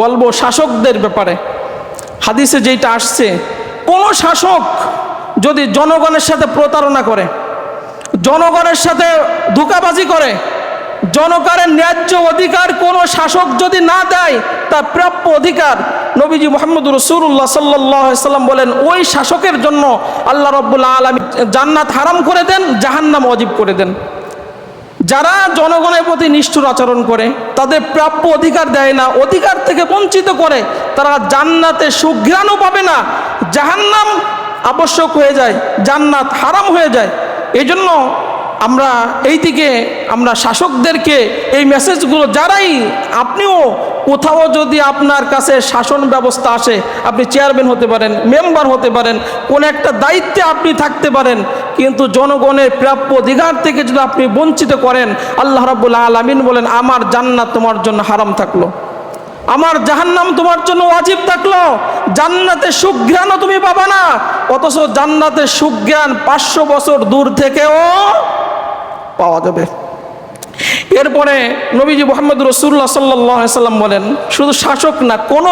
বলবো শাসকদের ব্যাপারে। হাদিসে যেটা আসছে, কোনো শাসক যদি জনগণের সাথে প্রতারণা করে, জনগণের সাথে ধোঁকাবাজি করে, জনগণের ন্যায্য অধিকার কোনো শাসক যদি না দেয়, তার প্রাপ্য অধিকার, নবীজি মুহাম্মদ রাসূলুল্লাহ সাল্লাল্লাহু আলাইহি সাল্লাম বলেন ওই শাসকের জন্য আল্লাহ রাব্বুল আলামিন জান্নাত হারাম করে দেন, জাহান্নাম ওয়াজিব করে দেন। যারা জনগণের প্রতি নিষ্ঠুর আচরণ করে, তাদের প্রাপ্য অধিকার দেয় না, অধিকার থেকে বঞ্চিত করে, তারা জান্নাতে সুঘ্রাণও পাবে না, জাহান্নাম আবশ্যক হয়ে যায়, জান্নাত হারাম হয়ে যায়। এই জন্য আমরা এই দিকে আমরা শাসকদেরকে এই মেসেজগুলো, যারাই আপনিও কোথাও যদি আপনার কাছে শাসন ব্যবস্থা আসে, আপনি চেয়ারম্যান হতে পারেন, মেম্বার হতে পারেন, কোন একটা দায়িত্বে আপনি থাকতে পারেন, কিন্তু জনগণের প্রাপ্য অধিকার থেকে যদি আপনি বঞ্চিত করেন, আল্লাহ রাব্বুল আলামিন বলেন আমার জান্নাত তোমার জন্য হারাম থাকলো, আমার জাহান্নাম তোমার জন্য ওয়াজিব থাকলো, জান্নাতের সুঘ্রাণও তুমি পাবা না। অথচ জান্নাতের সুঘ্রাণ 500 বছর দূর থেকেও পাওয়া যাবে। এরপরে নবীজি মুহাম্মদ রাসূলুল্লাহ সাল্লাল্লাহু আলাইহি সাল্লাম বলেন, শুধু শাসক না, কোনো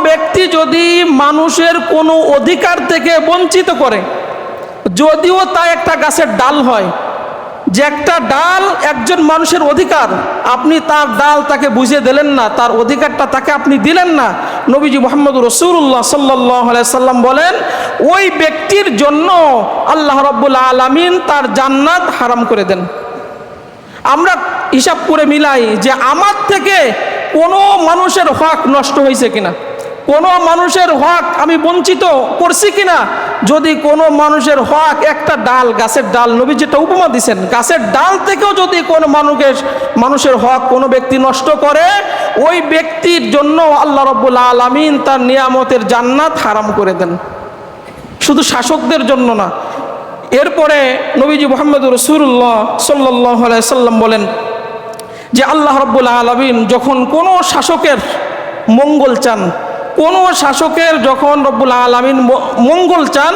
ব্যক্তি যদি মানুষের কোনো অধিকার থেকে বঞ্চিত করে, যদিও তা একটা গাছের ডাল হয়, যে একটা ডাল একজন মানুষের অধিকার, আপনি তার ডাল তাকে বুঝিয়ে দিলেন না, তার অধিকারটা তাকে আপনি দিলেন না, নবীজি মুহাম্মদ রাসূলুল্লাহ সাল্লাল্লাহু আলাইহি সাল্লাম বলেন ওই ব্যক্তির জন্য আল্লাহ রাব্বুল আলামিন তার জান্নাত হারাম করে দেন। আমরা হিসাব করে মিলাই যে আমার থেকে কোনো মানুষের হক নষ্ট হয়েছে কিনা, কোনো মানুষের হক আমি বঞ্চিত করছি কিনা। যদি কোনো মানুষের হক, একটা ডাল, গাছের ডাল, নবী যেটা উপমা দিয়েছেন, গাছের ডাল থেকেও যদি কোনো মানুষের হক কোনো ব্যক্তি নষ্ট করে, ওই ব্যক্তির জন্য আল্লাহ রাব্বুল আলামিন তার নিয়ামতের জান্নাত হারাম করে দেন, শুধু শাসকদের জন্য না। এরপরে নবীজি মুহাম্মদ রাসূলুল্লাহ সাল্লাল্লাহু আলাইহি সাল্লাম বলেন যে আল্লাহ রাব্বুল আলামিন যখন কোনো শাসকের মঙ্গল চান, কোনো শাসকের যখন রব্বুল আলামিন মঙ্গল চান,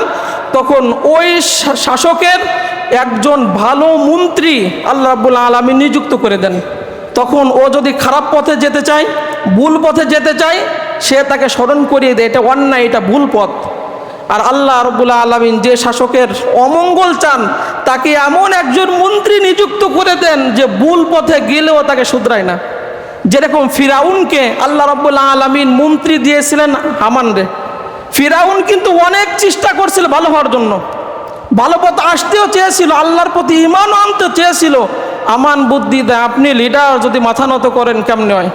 তখন ওই শাসকের একজন ভালো মন্ত্রী আল্লাহ রাব্বুল আলামিন নিযুক্ত করে দেন। তখন ও যদি খারাপ পথে যেতে চায়, ভুল পথে যেতে চায়, সে তাকে স্মরণ করিয়ে দেয় এটা অন্যায়, এটা ভুল পথ। আর আল্লাহ রাব্বুল আলামিন যে শাসকের অমঙ্গল চান, তাকে এমন একজন মন্ত্রী নিযুক্ত করে দেন যে ভুল পথে গেলেও তাকে শুধরায় না। যেরকম ফিরাউনকে আল্লাহ রাব্বুল আলামিন মন্ত্রী দিয়েছিলেন হামানরে। ফিরাউন কিন্তু অনেক চেষ্টা করছিল ভালো হওয়ার জন্য, ভালো পথ আসতেও চেয়েছিল, আল্লাহর প্রতি ঈমানও আনতে চেয়েছিল। আমান বুদ্ধি দেয়, আপনি লিডার যদি মাথা নত করেন কেমনে হয়?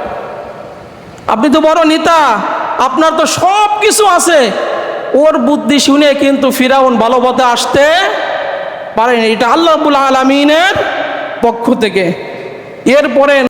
আপনি তো বড় নেতা, আপনার তো সব কিছু আছে। ওর বুদ্ধি শুনে কিন্তু ফিরাউন ভালো পথে আসতে পারেনি। এটা আল্লাহ রাব্বুল আলামিনের পক্ষ থেকে। এরপরে